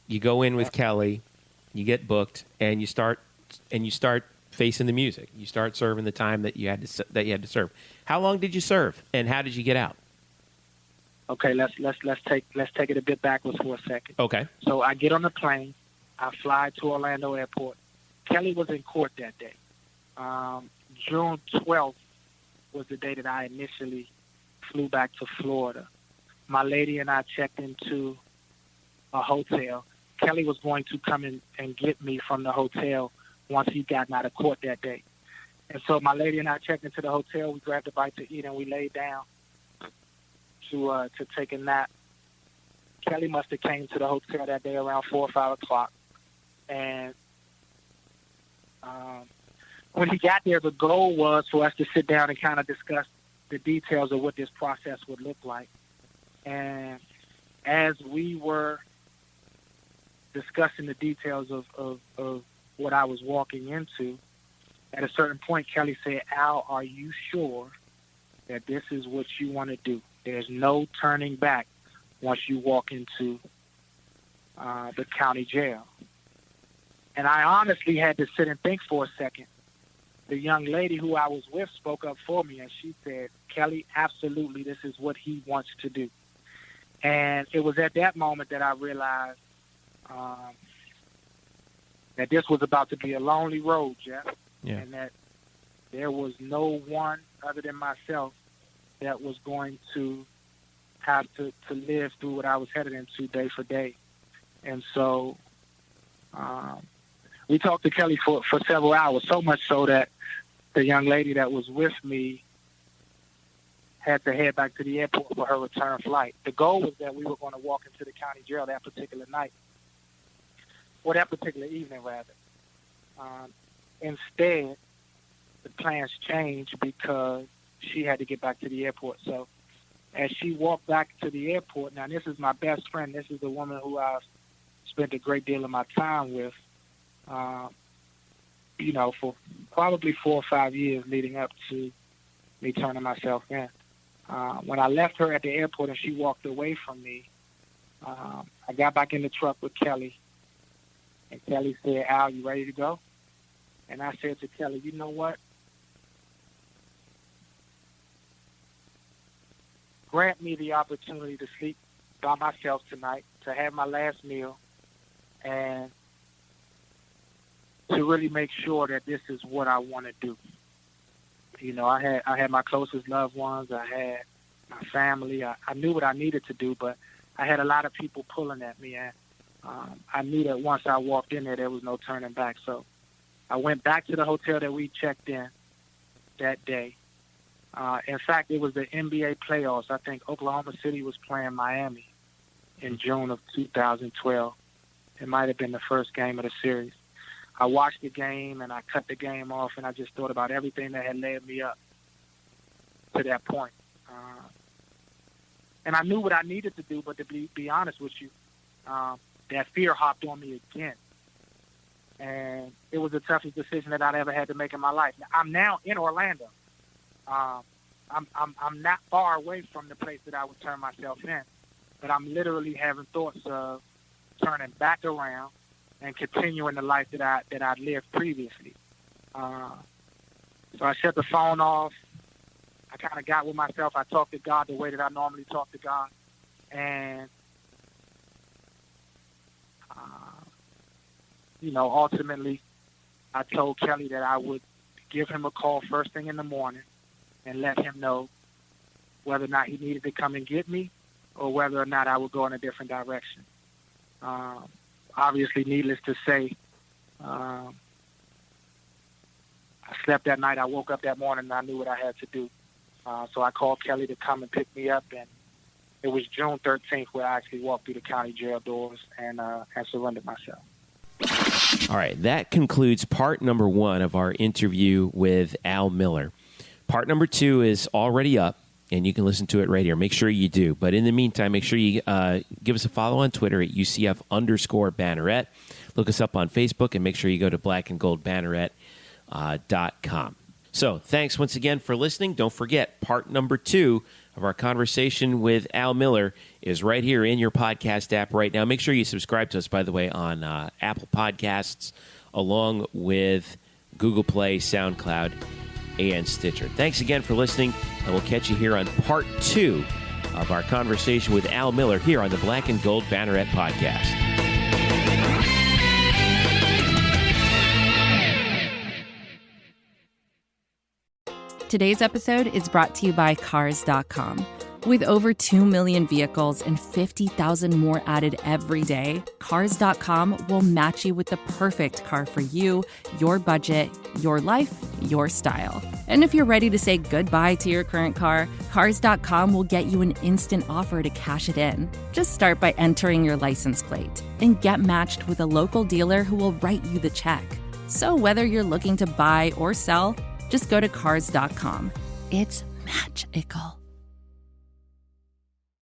You go in with Kelly. You get booked, and you start facing the music. You start serving the time that you had to serve. How long did you serve, and how did you get out? Okay, let's take it a bit backwards for a second. Okay. So I get on the plane. I fly to Orlando Airport. Kelly was in court that day. June 12th was the day that I initially flew back to Florida. My lady and I checked into a hotel. Kelly was going to come in and get me from the hotel once he'd gotten out of court that day. And so my lady and I checked into the hotel. We grabbed a bite to eat, and we laid down to take a nap. Kelly must have came to the hotel that day around 4 or 5 o'clock. And when he got there, the goal was for us to sit down and kind of discuss the details of what this process would look like. And as we were discussing the details of what I was walking into, at a certain point, Kelly said, "Al, are you sure that this is what you want to do? There's no turning back once you walk into the county jail." And I honestly had to sit and think for a second. The young lady who I was with spoke up for me, and she said, "Kelly, absolutely, this is what he wants to do." And it was at that moment that I realized that this was about to be a lonely road, Jeff, and that there was no one other than myself that was going to have to live through what I was headed into day for day. And so we talked to Kelly for several hours, so much so that the young lady that was with me had to head back to the airport for her return flight. The goal was that we were going to walk into the county jail that particular night, or that particular evening, rather. Instead, the plans changed because she had to get back to the airport. So as she walked back to the airport, now this is my best friend. This is the woman who I've spent a great deal of my time with, for probably 4 or 5 years leading up to me turning myself in. When I left her at the airport and she walked away from me, I got back in the truck with Kelly, and Kelly said, "Al, you ready to go?" And I said to Kelly, "You know what? Grant me the opportunity to sleep by myself tonight, to have my last meal, and to really make sure that this is what I want to do." I had my closest loved ones. I had my family. I knew what I needed to do, but I had a lot of people pulling at me, and I knew that once I walked in there was no turning back. So I went back to the hotel that we checked in that day. In fact, it was the NBA playoffs. I think Oklahoma City was playing Miami in June of 2012. It might have been the first game of the series. I watched the game, and I cut the game off, and I just thought about everything that had led me up to that point. And I knew what I needed to do, but to be honest with you, that fear hopped on me again. And it was the toughest decision that I'd ever had to make in my life. I'm now in Orlando. I'm not far away from the place that I would turn myself in, but I'm literally having thoughts of turning back around and continuing the life that I lived previously. So I shut the phone off. I kind of got with myself. I talked to God the way that I normally talk to God, and ultimately, I told Kelly that I would give him a call first thing in the morning and let him know whether or not he needed to come and get me or whether or not I would go in a different direction. Obviously, needless to say, I slept that night. I woke up that morning and I knew what I had to do. So I called Kelly to come and pick me up, and it was June 13th where I actually walked through the county jail doors and surrendered myself. All right, that concludes part number 1 of our interview with Al Miller. Part number 2 is already up, and you can listen to it right here. Make sure you do. But in the meantime, make sure you give us a follow on Twitter at UCF_Banneret. Look us up on Facebook, and make sure you go to blackandgoldbanneret.com. So thanks once again for listening. Don't forget, part number 2 of our conversation with Al Miller is right here in your podcast app right now. Make sure you subscribe to us, by the way, on Apple Podcasts, along with Google Play, SoundCloud, and Stitcher. Thanks again for listening, and we'll catch you here on part 2 of our conversation with Al Miller here on the Black and Gold Banneret podcast. Today's episode is brought to you by Cars.com. With over 2 million vehicles and 50,000 more added every day, Cars.com will match you with the perfect car for you, your budget, your life, your style. And if you're ready to say goodbye to your current car, Cars.com will get you an instant offer to cash it in. Just start by entering your license plate and get matched with a local dealer who will write you the check. So whether you're looking to buy or sell, just go to Cars.com. It's magical.